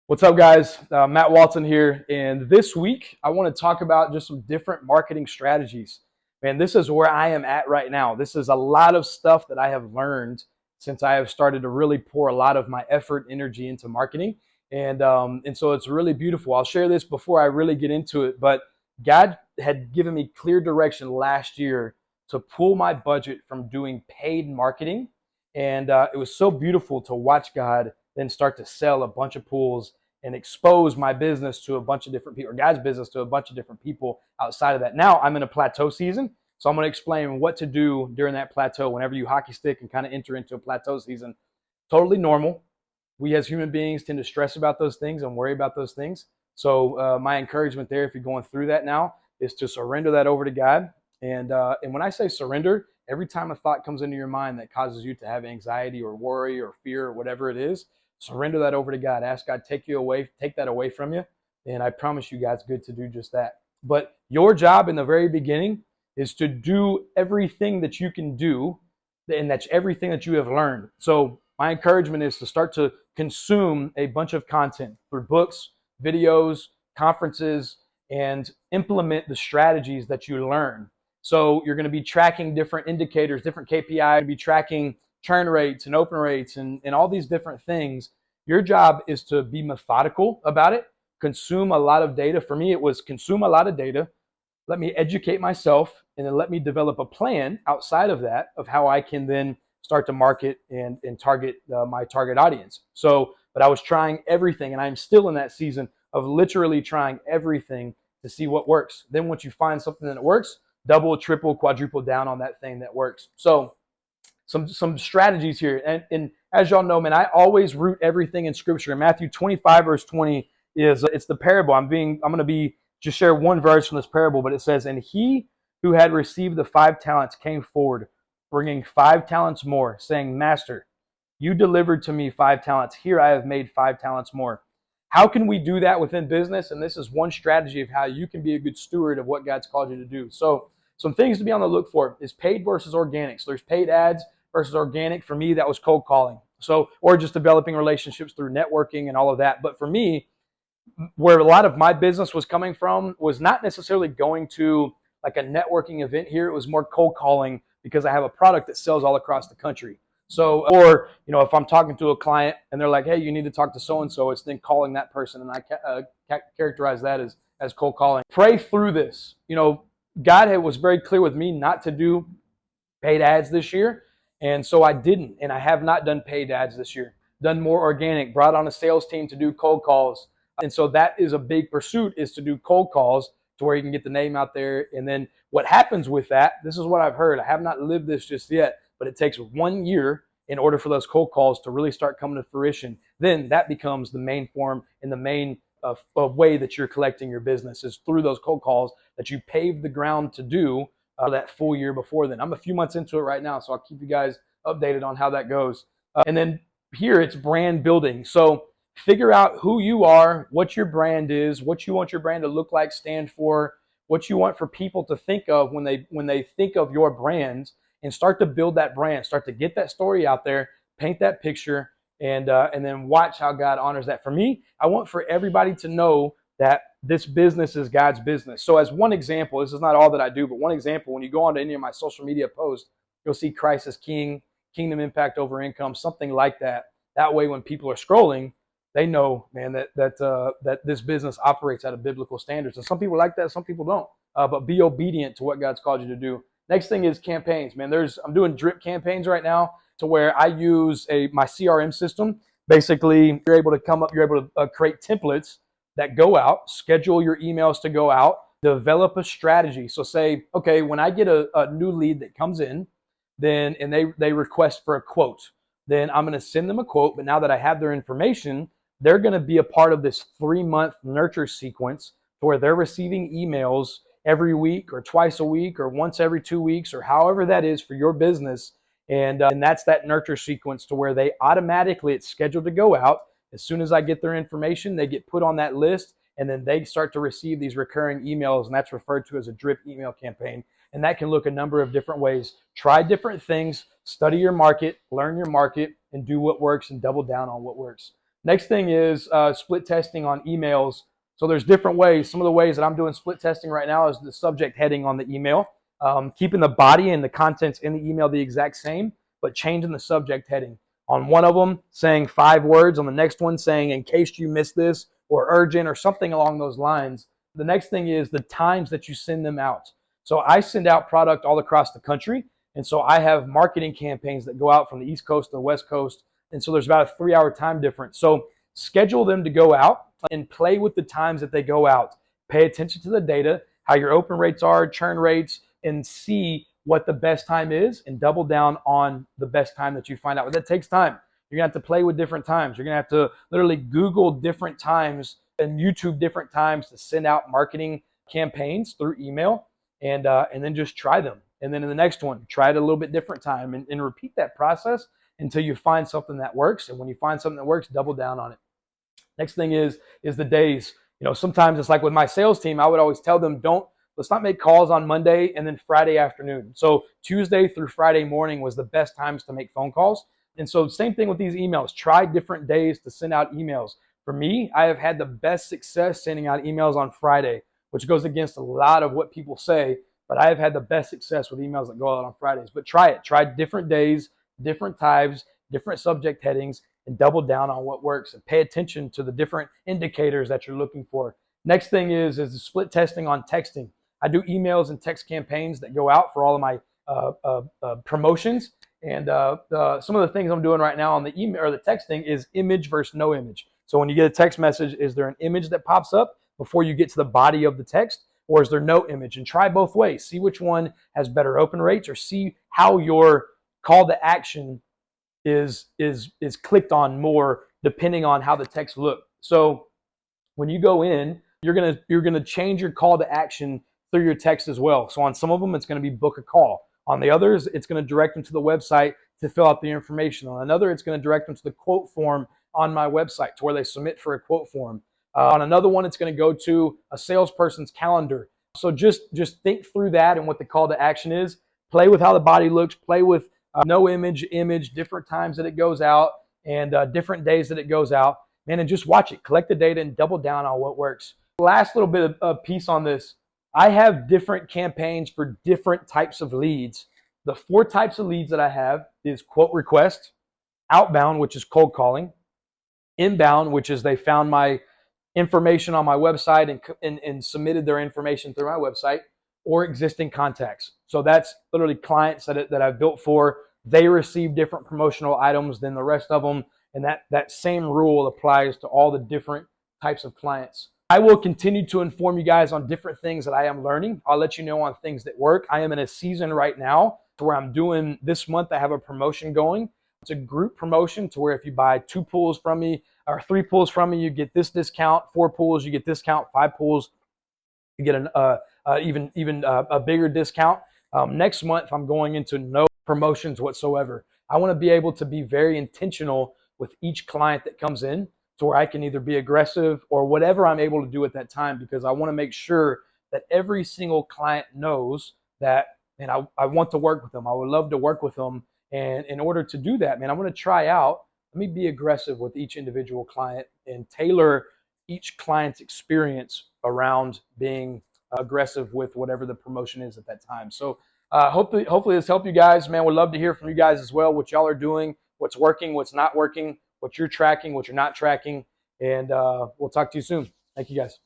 What's up, guys? Matt Walton here, and this week I want to talk about just some different marketing strategies. Man, this is where I am at right now. This is a lot of stuff that I have learned since I have started to really pour a lot of my effort, energy into marketing, and so it's really beautiful. I'll share this before I really get into it, but God had given me clear direction last year to pull my budget from doing paid marketing, and it was so beautiful to watch God then start to sell a bunch of pools and expose my business to a bunch of different people, or God's business to a bunch of different people outside of that. Now I'm in a plateau season, so I'm going to explain what to do during that plateau whenever you hockey stick and kind of enter into a plateau season. Totally normal. We as human beings tend to stress about those things and worry about those things. So my encouragement there, if you're going through that now, is to surrender that over to God. And when I say surrender, every time a thought comes into your mind that causes you to have anxiety or worry or fear or whatever it is, surrender that over to God. Ask God take that away from you. And I promise you, God's good to do just that. But your job in the very beginning is to do everything that you can do, and that's everything that you have learned. So my encouragement is to start to consume a bunch of content through books, videos, conferences, and implement the strategies that you learn. So you're going to be tracking different indicators, different KPIs, you're going to be tracking churn rates and open rates and all these different things. Your job is to be methodical about it, consume a lot of data. For me, it was consume a lot of data, let me educate myself, and then let me develop a plan outside of that of how I can then start to market and target my target audience. So, but I was trying everything, and I'm still in that season of literally trying everything to see what works. Then once you find something that works, double, triple, quadruple down on that thing that works. So some strategies here. And as y'all know, man, I always root everything in Scripture. In Matthew 25, verse 20 is it's the parable. I'm going to be just share one verse from this parable, but it says, "And he who had received the 5 talents came forward, bringing 5 talents more, saying, Master, you delivered to me 5 talents. Here I have made 5 talents more." How can we do that within business? And this is one strategy of how you can be a good steward of what God's called you to do. So some things to be on the look for is paid versus organic. So there's paid ads versus organic. For me, that was cold calling. So, or just developing relationships through networking and all of that. But for me, where a lot of my business was coming from was not necessarily going to like a networking event here. It was more cold calling because I have a product that sells all across the country. So, or, if I'm talking to a client and they're like, hey, you need to talk to so-and-so, it's then calling that person. And I characterize that as cold calling. Pray through this. God was very clear with me not to do paid ads this year. And so I didn't. And I have not done paid ads this year. Done more organic, brought on a sales team to do cold calls. And so that is a big pursuit, is to do cold calls to where you can get the name out there. And then what happens with that, this is what I've heard. I have not lived this just yet, but it takes 1 year in order for those cold calls to really start coming to fruition. Then that becomes the main form and the main way that you're collecting your business is through those cold calls that you paved the ground to do that full year before then. I'm a few months into it right now, so I'll keep you guys updated on how that goes. And then here it's brand building. So figure out who you are, what your brand is, what you want your brand to look like, stand for, what you want for people to think of when they think of your brand, and start to build that brand. Start to get that story out there, paint that picture, and then watch how God honors that. For me, I want for everybody to know that this business is God's business. So as one example, this is not all that I do, but one example, when you go onto any of my social media posts, you'll see Christ is King, Kingdom Impact Over Income, something like that. That way, when people are scrolling, they know, man, that this business operates at a biblical standards. And some people like that, some people don't. But be obedient to what God's called you to do. Next thing is campaigns, man. I'm doing drip campaigns right now to where I use my CRM system. Basically, you're able to create templates that go out, schedule your emails to go out, develop a strategy. So say, okay, when I get a new lead that comes in, and they request for a quote, then I'm going to send them a quote. But now that I have their information, they're going to be a part of this 3-month nurture sequence where they're receiving emails every week or twice a week or once every 2 weeks or however that is for your business. And that's that nurture sequence to where they automatically, it's scheduled to go out. As soon as I get their information, they get put on that list, and then they start to receive these recurring emails, and that's referred to as a drip email campaign. And that can look a number of different ways. Try different things, study your market, learn your market, and do what works and double down on what works. Next thing is split testing on emails. So there's different ways. Some of the ways that I'm doing split testing right now is the subject heading on the email, keeping the body and the contents in the email the exact same, but changing the subject heading. On one of them, saying 5 words. On the next one, saying in case you missed this or urgent or something along those lines. The next thing is the times that you send them out. So I send out product all across the country. And so I have marketing campaigns that go out from the East Coast to the West Coast. And so there's about a 3-hour time difference. So schedule them to go out and play with the times that they go out. Pay attention to the data, how your open rates are, churn rates, and see what the best time is and double down on the best time that you find out. But that takes time. You're going to have to play with different times. You're going to have to literally Google different times and YouTube different times to send out marketing campaigns through email, and then just try them. And then in the next one, try it a little bit different time and repeat that process until you find something that works. And when you find something that works, double down on it. Next thing is the days. Sometimes it's like with my sales team, I would always tell them, let's not make calls on Monday and then Friday afternoon. So Tuesday through Friday morning was the best times to make phone calls. And so same thing with these emails. Try different days to send out emails. For me, I have had the best success sending out emails on Friday, which goes against a lot of what people say, but I have had the best success with emails that go out on Fridays. But try it. Try different days, different times, different subject headings, and double down on what works and pay attention to the different indicators that you're looking for. Next thing is the split testing on texting. I do emails and text campaigns that go out for all of my promotions. And some of the things I'm doing right now on the email or the texting is image versus no image. So when you get a text message, is there an image that pops up before you get to the body of the text, or is there no image? And try both ways. See which one has better open rates, or see how your call to action is clicked on more depending on how the text look. So when you go in, you're gonna change your call to action through your text as well. So on some of them, it's going to be book a call. On the others, it's going to direct them to the website to fill out the information. On another, it's going to direct them to the quote form on my website to where they submit for a quote form. On another one, it's going to go to a salesperson's calendar. So just think through that and what the call to action is. Play with how the body looks. Play with no image, different times that it goes out, and different days that it goes out. Man, and just watch it. Collect the data and double down on what works. Last little bit of piece on this. I have different campaigns for different types of leads. The 4 types of leads that I have is quote request, outbound, which is cold calling, inbound, which is they found my information on my website and submitted their information through my website, or existing contacts. So that's literally clients that I've built for. They receive different promotional items than the rest of them, and that same rule applies to all the different types of clients. I will continue to inform you guys on different things that I am learning. I'll let you know on things that work. I am in a season right now to where I'm doing this month. I have a promotion going. It's a group promotion to where if you buy 2 pools from me or 3 pools from me, you get this discount. 4 pools, you get discount. 5 pools, you get even a bigger discount. Next month, I'm going into no promotions whatsoever. I want to be able to be very intentional with each client that comes in, to where I can either be aggressive or whatever I'm able to do at that time, because I want to make sure that every single client knows that, and I want to work with them. I would love to work with them. And in order to do that, man, I'm going to try out. Let me be aggressive with each individual client and tailor each client's experience around being aggressive with whatever the promotion is at that time. So hopefully this helped you guys, man. We'd love to hear from you guys as well, what y'all are doing, what's working, what's not working, what you're tracking, what you're not tracking, and we'll talk to you soon. Thank you guys.